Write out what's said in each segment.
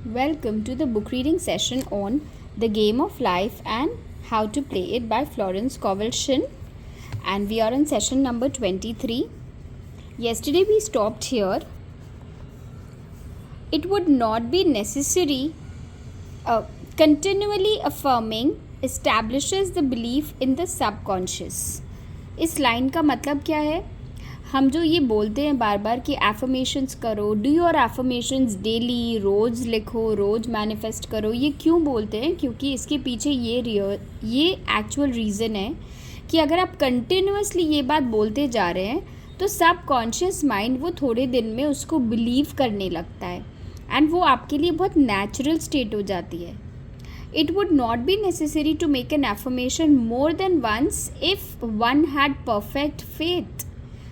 Welcome to the book reading session on The Game of Life and How to Play It by Florence Scovel Shinn. And we are on session number 23. Yesterday we stopped here. It would not be necessary. Continually affirming establishes the belief in the subconscious. इस line का मतलब क्या है? हम जो ये बोलते हैं बार बार कि एफर्मेशंस करो, डू योर एफर्मेशंस डेली, रोज़ लिखो, रोज़ मैनिफेस्ट करो, ये क्यों बोलते हैं? क्योंकि इसके पीछे ये एक्चुअल रीज़न है कि अगर आप कंटिन्यूसली ये बात बोलते जा रहे हैं तो सबकॉन्शियस माइंड वो थोड़े दिन में उसको बिलीव करने लगता है एंड वो आपके लिए बहुत नेचुरल स्टेट हो जाती है. It would not be necessary to make an affirmation more than once if one had perfect faith.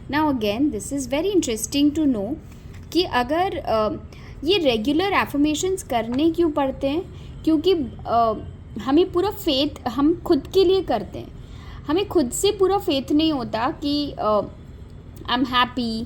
Now again, this is very interesting to know कि अगर ये रेगुलर एफर्मेशंस करने क्यों पड़ते हैं? क्योंकि हमें पूरा फेथ हम खुद के लिए करते हैं. हमें खुद से पूरा फेथ नहीं होता कि आई एम हैप्पी.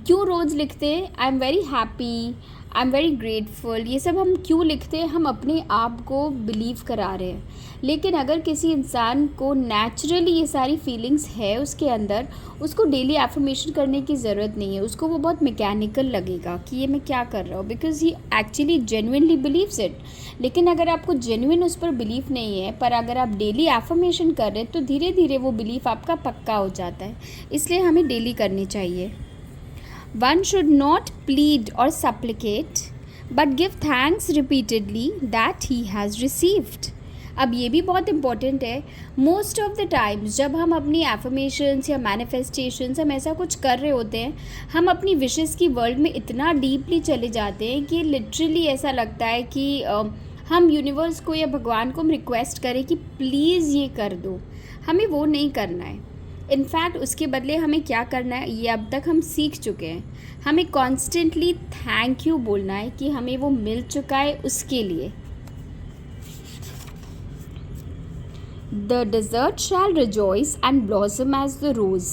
क्यों रोज़ लिखते हैं I am very happy, I am very grateful? ये सब हम क्यों लिखते हैं? हम अपने आप को बिलीव करा रहे हैं. लेकिन अगर किसी इंसान को नेचुरली ये सारी फीलिंग्स है उसके अंदर, उसको डेली एफर्मेशन करने की ज़रूरत नहीं है. उसको वो बहुत मैकेनिकल लगेगा कि ये मैं क्या कर रहा हूँ, because he actually genuinely beliefs it. लेकिन अगर आपको जेन्युइन उस पर बिलीव नहीं है, पर अगर आप डेली एफर्मेशन कर रहे हैं तो धीरे धीरे वो बिलीफ आपका पक्का हो जाता है. इसलिए हमें डेली करनी चाहिए. One should not plead or supplicate, but give thanks repeatedly that he has received. अब ये भी बहुत इम्पॉर्टेंट है. मोस्ट ऑफ द टाइम्स जब हम अपनी एफर्मेशंस या मैनिफेस्टेशंस हम ऐसा कुछ कर रहे होते हैं, हम अपनी विशेस की वर्ल्ड में इतना डीपली चले जाते हैं कि लिटरली ऐसा लगता है कि हम यूनिवर्स को या भगवान को हम रिक्वेस्ट करें कि प्लीज़ ये कर दो. हमें वो नहीं करना है. इनफैक्ट उसके बदले हमें क्या करना है ये अब तक हम सीख चुके हैं. हमें कॉन्स्टेंटली थैंक यू बोलना है कि हमें वो मिल चुका है उसके लिए. The desert shall rejoice and blossom as the rose.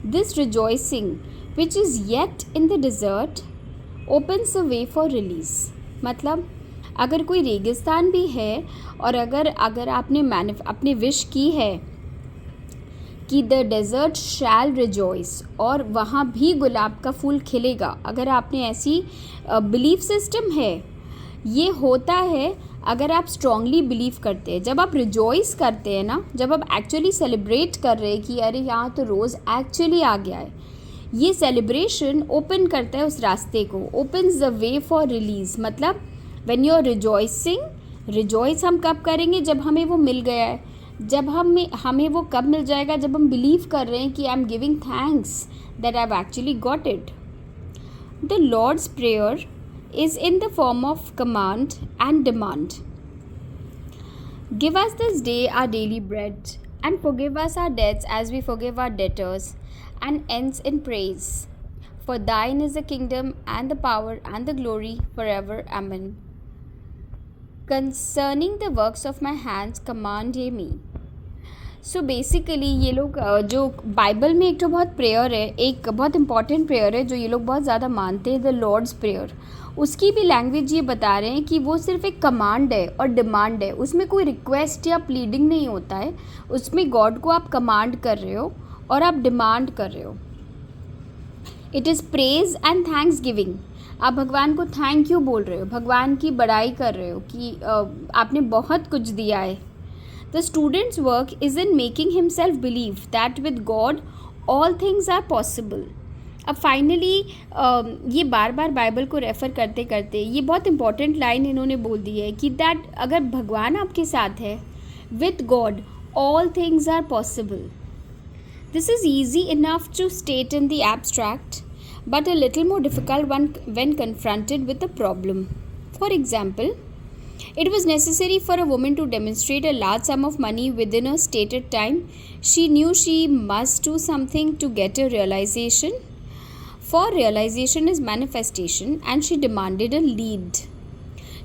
This rejoicing which is yet in the desert opens a way for release. मतलब अगर कोई रेगिस्तान भी है और अगर आपने अपने विश की है कि द डेजर्ट शैल रिजॉइस और वहाँ भी गुलाब का फूल खिलेगा, अगर आपने ऐसी बिलीफ सिस्टम है, ये होता है अगर आप स्ट्रांगली बिलीव करते हैं. जब आप रिजॉइस करते हैं ना, जब आप एक्चुअली सेलिब्रेट कर रहे हैं कि अरे यहाँ तो रोज़ एक्चुअली आ गया है, ये सेलिब्रेशन ओपन करता है उस रास्ते को, opens the way for release. मतलब when you are rejoicing, rejoice हम कब करेंगे? जब हमें वो मिल गया है. जब हमें वो कब मिल जाएगा? जब हम बिलीव कर रहे हैं कि I am giving thanks that I have actually got it. The Lord's prayer is in the form of command and demand. Give us this day our daily bread and forgive us our debts as we forgive our debtors and ends in praise. For thine is the kingdom and the power and the glory forever. आमीन. Concerning the works of my hands command ye me. So basically ये लोग जो Bible में एक तो बहुत prayer है, एक बहुत इंपॉर्टेंट प्रेयर है जो ये लोग बहुत ज़्यादा मानते हैं, द लॉर्ड्स प्रेयर. उसकी भी लैंग्वेज ये बता रहे हैं कि वो सिर्फ एक कमांड है और डिमांड है. उसमें कोई रिक्वेस्ट या प्लीडिंग नहीं होता है. उसमें गॉड को आप कमांड कर रहे हो और आप डिमांड कर रहे हो. It is praise and thanks giving. आप भगवान को थैंक यू बोल रहे हो, भगवान की बड़ाई कर रहे हो कि आपने बहुत कुछ दिया है. The student's work is in making himself believe that with God all things are possible. अब फाइनली ये बार बार बाइबल को रेफ़र करते करते ये बहुत इंपॉर्टेंट लाइन इन्होंने बोल दी है कि दैट अगर भगवान आपके साथ है, with God all things are possible. This is easy enough to state in the abstract, but a little more difficult when confronted with a problem. For example, it was necessary for a woman to demonstrate a large sum of money within a stated time. She knew she must do something to get a realization. For realization is manifestation, and she demanded a lead.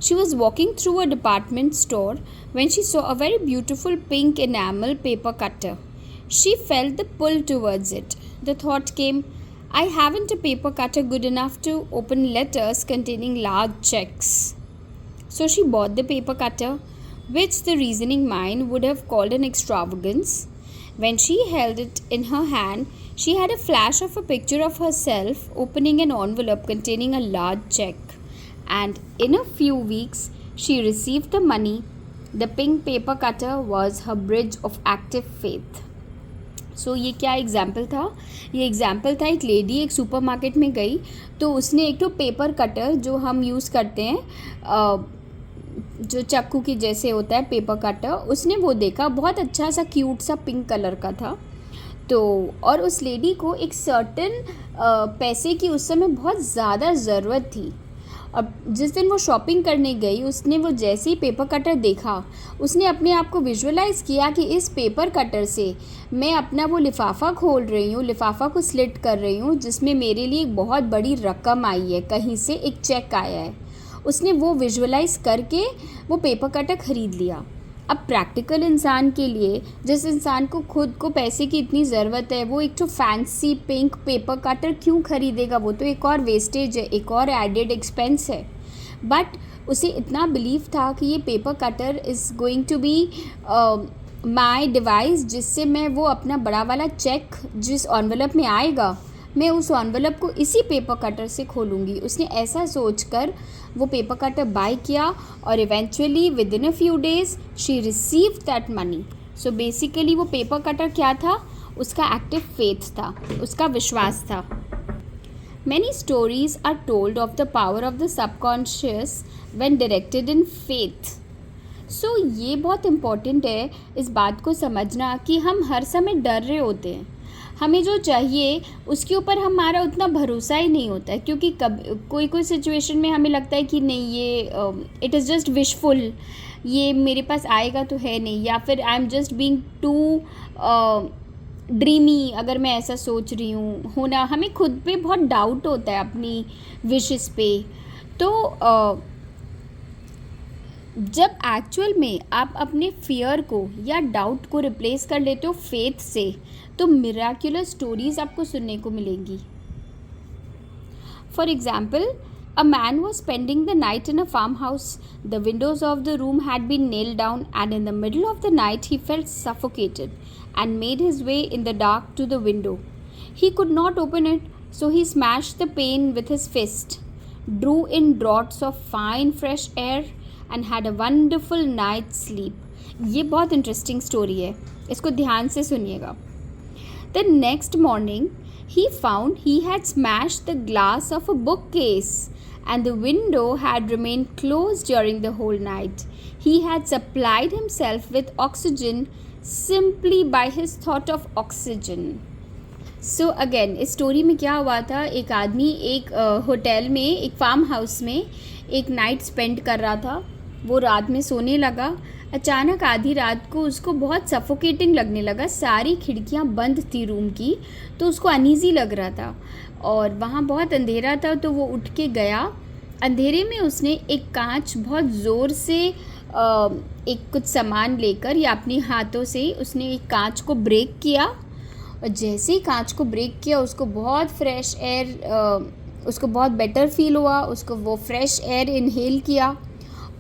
She was walking through a department store when she saw a very beautiful pink enamel paper cutter. She felt the pull towards it. The thought came, I haven't a paper cutter good enough to open letters containing large checks. So she bought the paper cutter, which the reasoning mind would have called an extravagance. When she held it in her hand, she had a flash of a picture of herself opening an envelope containing a large check. And in a few weeks, she received the money. The pink paper cutter was her bridge of active faith. सो ये क्या example था? ये example था, एक lady एक supermarket में गई तो उसने एक तो पेपर कटर जो हम यूज़ करते हैं, जो चाकू की जैसे होता है पेपर कटर, उसने वो देखा, बहुत अच्छा सा क्यूट सा पिंक कलर का था। तो और उस लेडी को एक सर्टेन पैसे की उस समय बहुत ज़्यादा ज़रूरत थी। और जिस दिन वो शॉपिंग करने गई, उसने वो जैसे ही पेपर कटर देखा, उसने अपने आप को विजुअलाइज़ किया कि इस पेपर कटर से मैं अपना वो लिफाफा खोल रही हूँ, लिफाफा को स्लिट कर रही हूँ, जिसमें मेरे लिए एक बहुत बड़ी रकम आई है, कहीं से एक चेक आया है। उसने वो विजुअलाइज़ करके वो पेपर कटर ख़रीद लिया। अब प्रैक्टिकल इंसान के लिए, जिस इंसान को खुद को पैसे की इतनी ज़रूरत है, वो एक तो फैंसी पिंक पेपर कटर क्यों ख़रीदेगा? वो तो एक और वेस्टेज है, एक और एडेड एक्सपेंस है। बट उसे इतना बिलीव था कि ये paper cutter is going to be my device, जिससे मैं वो अपना बड़ा वाला चेक जिस एनवेलप में आएगा, मैं उस एनवेलप को इसी पेपर कटर से खोलूँगी। उसने ऐसा सोचकर वो पेपर कटर बाय किया और eventually with in a few days she received that money. So basically वो पेपर कटर क्या था? उसका एक्टिव फेथ था, उसका विश्वास था। Many stories are told of the power of the subconscious when directed in faith. So ये बहुत इम्पॉर्टेंट है इस बात को समझना कि हम हर समय डर रहे होते हैं, हमें जो चाहिए उसके ऊपर हमारा उतना भरोसा ही नहीं होता है, क्योंकि कोई सिचुएशन में हमें लगता है कि नहीं, ये इट इज़ जस्ट विशफुल, ये मेरे पास आएगा तो है नहीं, या फिर I am just being too dreamy, अगर मैं ऐसा सोच रही हूँ होना। हमें खुद पे बहुत डाउट होता है अपनी विशेस पे। तो जब एक्चुअल में आप अपने फियर को या डाउट को रिप्लेस कर लेते हो फेथ से, तो मिराक्युलर स्टोरीज आपको सुनने को मिलेंगी। For example, a man was spending the night in a farmhouse. The windows of the room had been nailed down, and in the middle of the night he felt suffocated and made his way in the dark to the window. He could not open it, so he smashed the pane with his fist, drew in draughts of fine fresh air, and had a wonderful night's sleep. ये बहुत interesting story है, इसको ध्यान से सुनिएगा। The next morning, he found he had smashed the glass of a bookcase, and the window had remained closed during the whole night. He had supplied himself with oxygen simply by his thought of oxygen. So again, इस story में क्या हुआ था? एक आदमी एक hotel में, एक फार्म हाउस में एक नाइट स्पेंड कर रहा था। वो रात में सोने लगा, अचानक आधी रात को उसको बहुत सफोकेटिंग लगने लगा। सारी खिड़कियां बंद थी रूम की, तो उसको अनईज़ी लग रहा था और वहाँ बहुत अंधेरा था। तो वो उठ के गया, अंधेरे में उसने एक कांच बहुत ज़ोर से एक कुछ सामान लेकर या अपने हाथों से उसने एक कांच को ब्रेक किया, और जैसे ही कांच को ब्रेक किया उसको बहुत फ्रेश एयर, उसको बहुत बेटर फील हुआ। उसको वो फ्रेश एयर इनहेल किया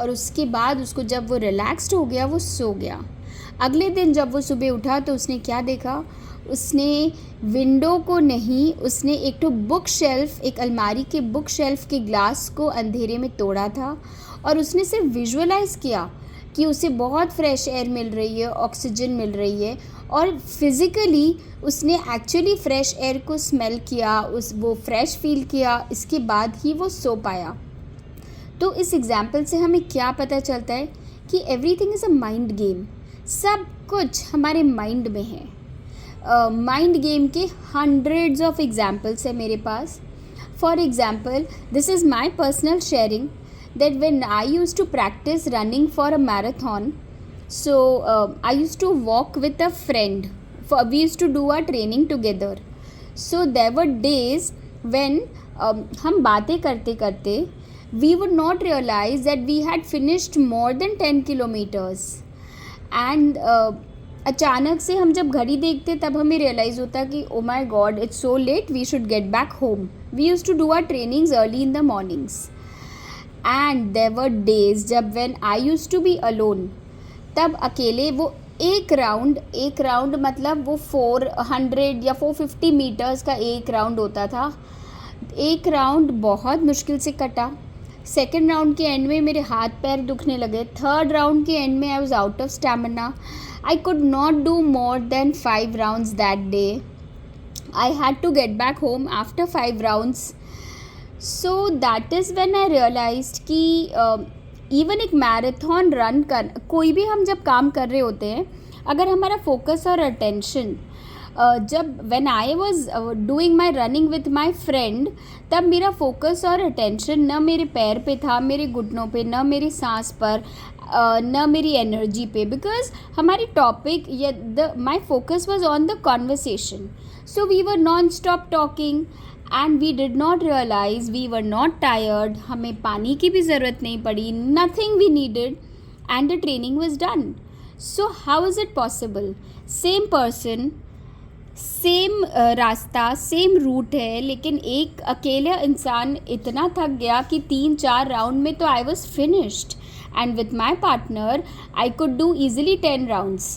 और उसके बाद उसको जब वो रिलैक्स्ड हो गया, वो सो गया। अगले दिन जब वो सुबह उठा तो उसने क्या देखा? उसने विंडो को नहीं, उसने एक तो बुक शेल्फ, एक अलमारी के बुक शेल्फ के ग्लास को अंधेरे में तोड़ा था और उसने सिर्फ विजुअलाइज़ किया कि उसे बहुत फ्रेश एयर मिल रही है, ऑक्सीजन मिल रही है, और फिज़िकली उसने एक्चुअली फ्रेश एयर को स्मेल किया, वो फ्रेश फील किया, इसके बाद ही वो सो पाया। तो इस एग्ज़ाम्पल से हमें क्या पता चलता है कि everything is a mind game. सब कुछ हमारे माइंड में है। माइंड गेम के हंड्रेड्स ऑफ एग्जाम्पल्स है मेरे पास। For example, this is my personal sharing that when I use to practice running for a marathon, so I use to walk with a friend, we use to do a training together. So there were days when हम बातें करते करते we would not realize that we had finished more than 10 kilometers, and अचानक से हम जब घड़ी देखते तब हमें रियलाइज़ होता कि oh my God it's so late, we should get back home. We use to do our trainings early in the mornings. And there were days जब when I use to be alone. तब अकेले वो एक round मतलब वो 400 या 450 metres का एक राउंड होता था. एक राउंड बहुत मुश्किल से कटा. सेकेंड राउंड के एंड में मेरे हाथ पैर दुखने लगे. थर्ड राउंड के एंड में I was out of stamina. I could not do more than 5 rounds that day. I had to get back home after 5 rounds. So that is when I realized कि even एक marathon run कर, कोई भी हम जब काम कर रहे होते हैं, अगर हमारा फोकस और अटेंशन जब when I was doing my running with my friend, तब मेरा फोकस और अटेंशन न मेरे पैर पे था, मेरे घुटनों पे, न मेरी सांस पर, न मेरी एनर्जी पे, बिकॉज हमारी टॉपिक या my focus was on the conversation. So we were non stop talking and we did not realize we were not tired. हमें पानी की भी ज़रूरत नहीं पड़ी, nothing we needed, and the training was done. So how is it possible? Same person, same रास्ता, same route है, लेकिन एक अकेला इंसान इतना थक गया कि 3-4 राउंड में तो I was finished, and with my partner I could do easily 10 rounds.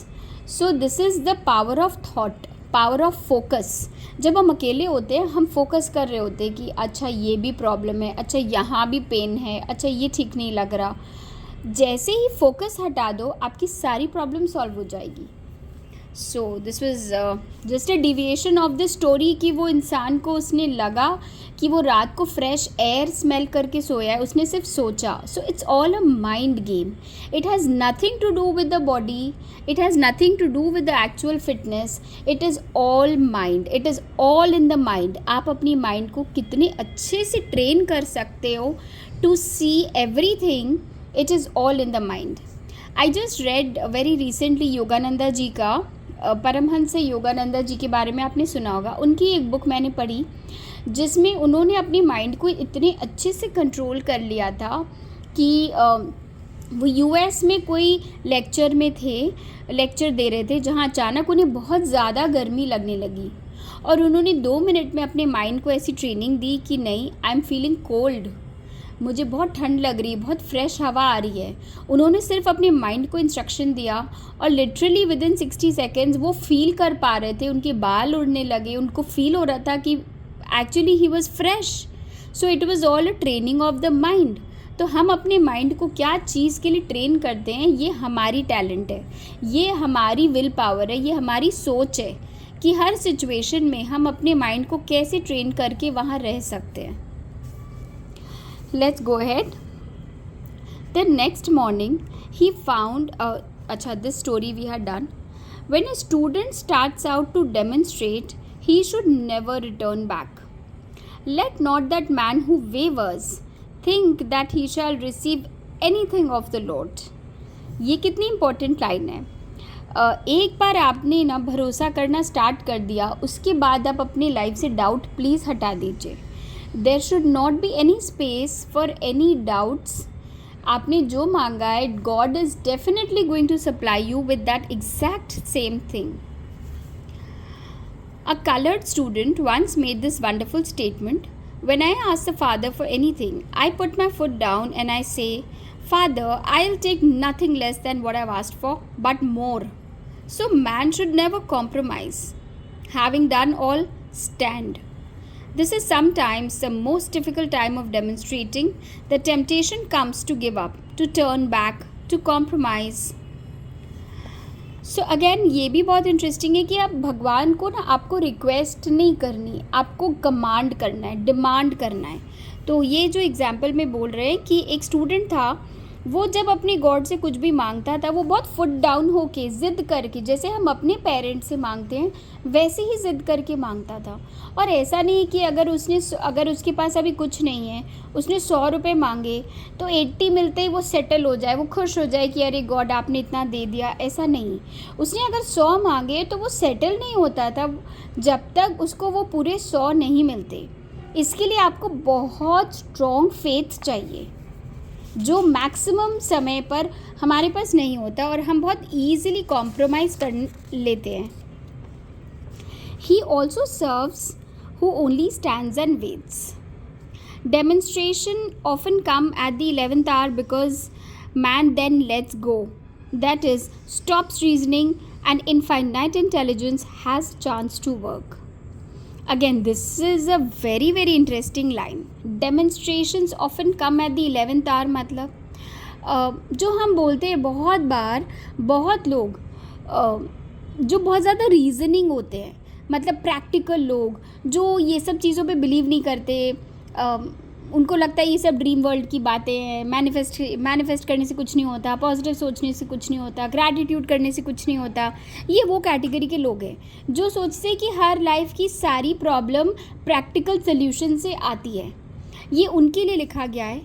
So this is the power of thought, power of focus. जब हम अकेले होते हैं, हम फोकस कर रहे होते हैं कि अच्छा ये भी प्रॉब्लम है, अच्छा यहाँ भी पेन है, अच्छा ये ठीक नहीं लग रहा. जैसे ही फोकस हटा दो, आपकी सारी प्रॉब्लम सॉल्व हो जाएगी. So this was just a deviation of the story कि वो इंसान को उसने लगा कि वो रात को फ्रेश एयर स्मेल करके सोया है, उसने सिर्फ सोचा. So it's all a mind game. It has nothing to do with the body, it has nothing to do with the actual fitness. It is all mind, it is all in the mind. आप अपनी mind को कितने अच्छे से train कर सकते हो to see everything, it is all in the mind. I just read very recently Yogananda ji का, परमहंस योगानंदा जी के बारे में आपने सुना होगा. उनकी एक बुक मैंने पढ़ी जिसमें उन्होंने अपनी माइंड को इतने अच्छे से कंट्रोल कर लिया था कि वो यूएस में कोई लेक्चर में थे, लेक्चर दे रहे थे, जहाँ अचानक उन्हें बहुत ज़्यादा गर्मी लगने लगी और उन्होंने 2 मिनट में अपने माइंड को ऐसी ट्रेनिंग दी कि नहीं, आई एम फीलिंग कोल्ड, मुझे बहुत ठंड लग रही है, बहुत फ्रेश हवा आ रही है. उन्होंने सिर्फ अपने माइंड को इंस्ट्रक्शन दिया और लिटरली विद इन 60 सेकेंड्स वो फील कर पा रहे थे, उनके बाल उड़ने लगे, उनको फील हो रहा था कि actually he was fresh. So it was all a training of the mind. तो हम अपने माइंड को क्या चीज़ के लिए ट्रेन करते हैं, ये हमारी टैलेंट है, ये हमारी विल पावर है, ये हमारी सोच है कि हर सिचुएशन में हम अपने माइंड को कैसे ट्रेन करके वहाँ रह सकते हैं. Let's go ahead. The next morning, he found this story we had done. When a student starts out to demonstrate, he should never return back. Let not that man who wavers think that he shall receive anything of the Lord. ये कितनी important line है. एक बार आपने ना भरोसा करना start कर दिया, उसके बाद आप अपनी लाइफ से डाउट प्लीज़ हटा दीजिए. There should not be any space for any doubts. आपने जो मांगा है, God is definitely going to supply you with that exact same thing. A colored student once made this wonderful statement. When I ask the Father for anything, I put my foot down and I say, Father, I'll take nothing less than what I've asked for, but more. So man should never compromise. Having done all, stand. This is sometimes the most difficult time of demonstrating. The temptation comes to give up, to turn back, to compromise. So again, ये भी बहुत interesting है कि आप भगवान को ना, आपको रिक्वेस्ट नहीं करनी, आपको कमांड करना है, डिमांड करना है. तो ये जो एग्जाम्पल में बोल रहे हैं कि एक स्टूडेंट था, वो जब अपने गॉड से कुछ भी मांगता था, वो बहुत फुट डाउन होके ज़िद करके, जैसे हम अपने पेरेंट्स से मांगते हैं वैसे ही ज़िद करके मांगता था. और ऐसा नहीं कि अगर उसके पास अभी कुछ नहीं है, उसने 100 रुपये मांगे तो 80 मिलते ही वो सेटल हो जाए, वो खुश हो जाए कि अरे गॉड आपने इतना दे दिया. ऐसा नहीं. उसने अगर 100 मांगे तो वो सेटल नहीं होता था जब तक उसको वो पूरे 100 नहीं मिलते. इसके लिए आपको बहुत स्ट्रॉन्ग फेथ चाहिए. जो मैक्सिमम समय पर हमारे पास नहीं होता और हम बहुत ईजिली कॉम्प्रोमाइज़ कर लेते हैं. He also serves who only stands and waits. Demonstration often come at the 11th hour because man then lets go. That is, stops reasoning and infinite intelligence has chance to work. Again, this is a very very interesting line. Demonstrations often come at the 11th hour मतलब जो हम बोलते हैं बहुत बार बहुत लोग जो बहुत ज़्यादा रीजनिंग होते हैं, मतलब प्रैक्टिकल लोग जो ये सब चीज़ों पे बिलीव नहीं करते, उनको लगता है ये सब ड्रीम वर्ल्ड की बातें हैं, मैनिफेस्ट करने से कुछ नहीं होता, पॉजिटिव सोचने से कुछ नहीं होता, ग्रैटिट्यूड करने से कुछ नहीं होता. ये वो कैटेगरी के लोग हैं जो सोचते हैं कि हर लाइफ की सारी प्रॉब्लम प्रैक्टिकल सोल्यूशन से आती है. ये उनके लिए लिखा गया है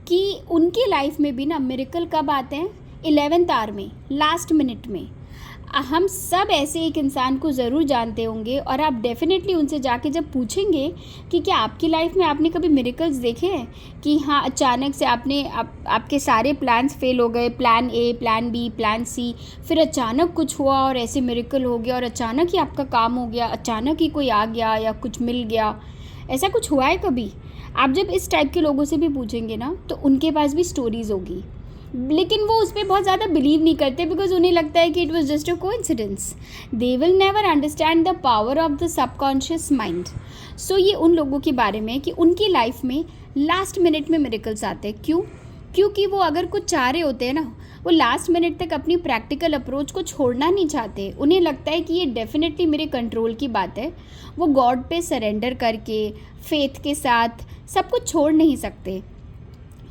कि उनके लाइफ में भी ना मिरेकल कब आते हैं? 11th आवर में, लास्ट मिनट में. हम सब ऐसे एक इंसान को ज़रूर जानते होंगे और आप डेफिनेटली उनसे जाके जब पूछेंगे कि क्या आपकी लाइफ में आपने कभी मिरेकल्स देखे हैं कि हाँ अचानक से आपके सारे प्लान्स फेल हो गए, plan A, plan B, plan C, फिर अचानक कुछ हुआ और ऐसे मिरेकल हो गया और अचानक ही आपका काम हो गया, अचानक ही कोई आ गया या कुछ मिल गया. ऐसा कुछ हुआ है कभी? आप जब इस टाइप के लोगों से भी पूछेंगे ना तो उनके पास भी स्टोरीज़ होगी, लेकिन वो उस पर बहुत ज़्यादा बिलीव नहीं करते बिकॉज उन्हें लगता है कि it was just a coincidence. They will never understand the power of the subconscious mind. So ये उन लोगों के बारे में कि उनकी लाइफ में लास्ट मिनट में मिरेकल्स आते हैं. क्यों? क्योंकि वो अगर कुछ चाह रहे होते हैं ना, वो लास्ट मिनट तक अपनी प्रैक्टिकल अप्रोच को छोड़ना नहीं चाहते. उन्हें लगता है कि ये डेफिनेटली मेरे कंट्रोल की बात है. वो गॉड पे सरेंडर करके फेथ के साथ सब कुछ छोड़ नहीं सकते.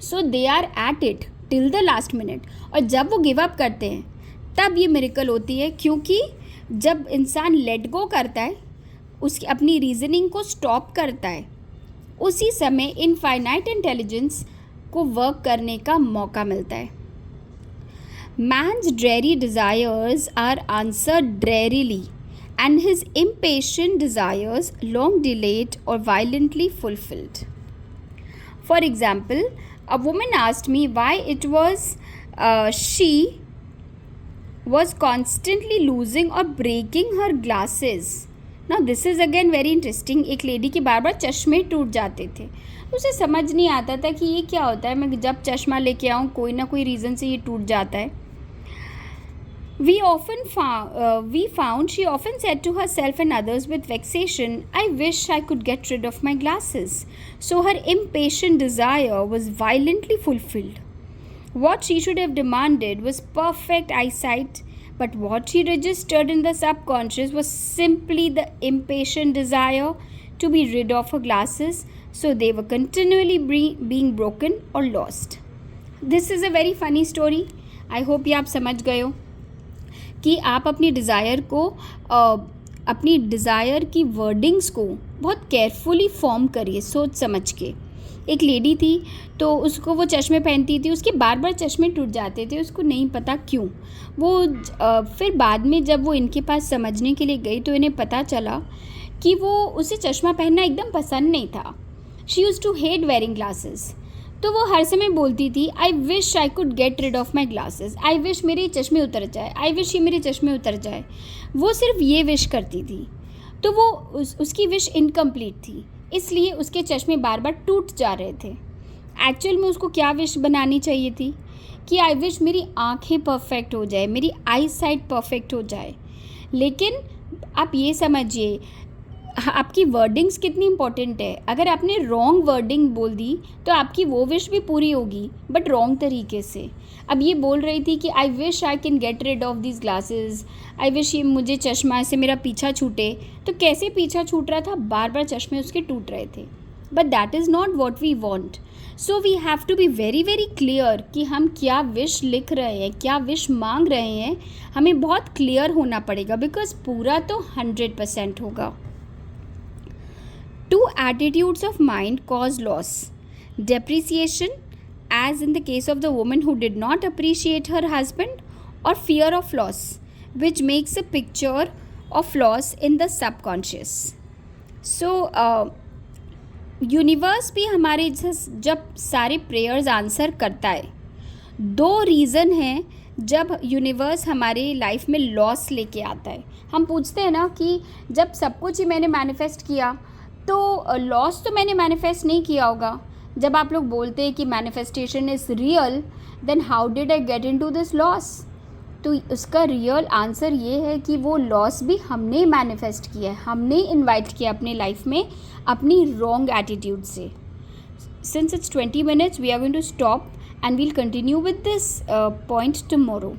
So they are at it till the last minute. और जब वो गिव अप करते हैं तब ये मिरेकल होती है, क्योंकि जब इंसान लेट गो करता है, उसकी अपनी रीजनिंग को स्टॉप करता है, उसी समय इनफाइनाइट इंटेलिजेंस को वर्क करने का मौका मिलता है. Man's dreary desires are answered drearily and his impatient desires long delayed or violently fulfilled. For example, a woman asked me why it was she was constantly losing or breaking her glasses. Now this is again very interesting. एक lady के बार बार चश्मे टूट जाते थे. उसे समझ नहीं आता था कि ये क्या होता है, मैं जब चश्मा लेके आऊँ कोई ना कोई रीज़न से ये टूट जाता है. We found she often said to herself and others with vexation, I wish I could get rid of my glasses. So her impatient desire was violently fulfilled. What she should have demanded was perfect eyesight, but what she registered in the subconscious was simply the impatient desire to be rid of her glasses, so they were continually being broken or lost. This is a very funny story. I hope ये आप समझ गए हो कि आप अपनी desire को अपनी डिज़ायर की वर्डिंग्स को बहुत केयरफुली फॉर्म करिए, सोच समझ के. एक लेडी थी तो उसको वो चश्मे पहनती थी, उसके बार बार चश्मे टूट जाते थे, उसको नहीं पता क्यों. वो फिर बाद में जब वो इनके पास समझने के लिए गई तो इन्हें पता चला कि वो उसे चश्मा पहनना एकदम पसंद नहीं था. She use to hate wearing glasses. तो वो हर समय बोलती थी I wish I could get rid of my glasses, I wish मेरे चश्मे उतर जाए, आई विश ये मेरे चश्मे उतर जाए. वो सिर्फ ये विश करती थी. तो वो उसकी विश इनकम्प्लीट थी, इसलिए उसके चश्मे बार बार टूट जा रहे थे. एक्चुअल में उसको क्या विश बनानी चाहिए थी कि आई विश मेरी आँखें परफेक्ट हो जाए, मेरी आई साइट परफेक्ट हो जाए. लेकिन आप ये समझिए आपकी वर्डिंग्स कितनी इंपॉर्टेंट है. अगर आपने रॉन्ग वर्डिंग बोल दी तो आपकी वो विश भी पूरी होगी बट रॉन्ग तरीके से. अब ये बोल रही थी कि I wish I can get rid of this glasses, I wish ये मुझे चश्मा से मेरा पीछा छूटे. तो कैसे पीछा छूट रहा था? बार बार चश्मे उसके टूट रहे थे. But that is not what we want. So we have to be very very clear कि हम क्या विश लिख रहे हैं, क्या विश मांग रहे हैं. हमें बहुत क्लियर होना पड़ेगा बिकॉज पूरा तो 100% होगा. Two attitudes of mind cause loss. Depreciation, as in the case of the woman who did not appreciate her husband, or fear of loss, which makes a picture of loss in the subconscious. So, universe भी हमारे जब सारे prayers answer करता है, दो reason हैं जब universe हमारे लाइफ में लॉस लेके आता है। हम पूछते हैं ना कि जब सब कुछ ही मैंने मैनिफेस्ट किया तो लॉस तो मैंने मैनिफेस्ट नहीं किया होगा। जब आप लोग बोलते हैं कि manifestation is real, then how did I get into this loss? तो उसका रियल आंसर ये है कि वो लॉस भी हमने मैनिफेस्ट किया है, हमने इनवाइट किया अपने लाइफ में अपनी रॉन्ग एटीट्यूड से। Since it's 20 minutes, we are going to stop and we'll continue with this point tomorrow.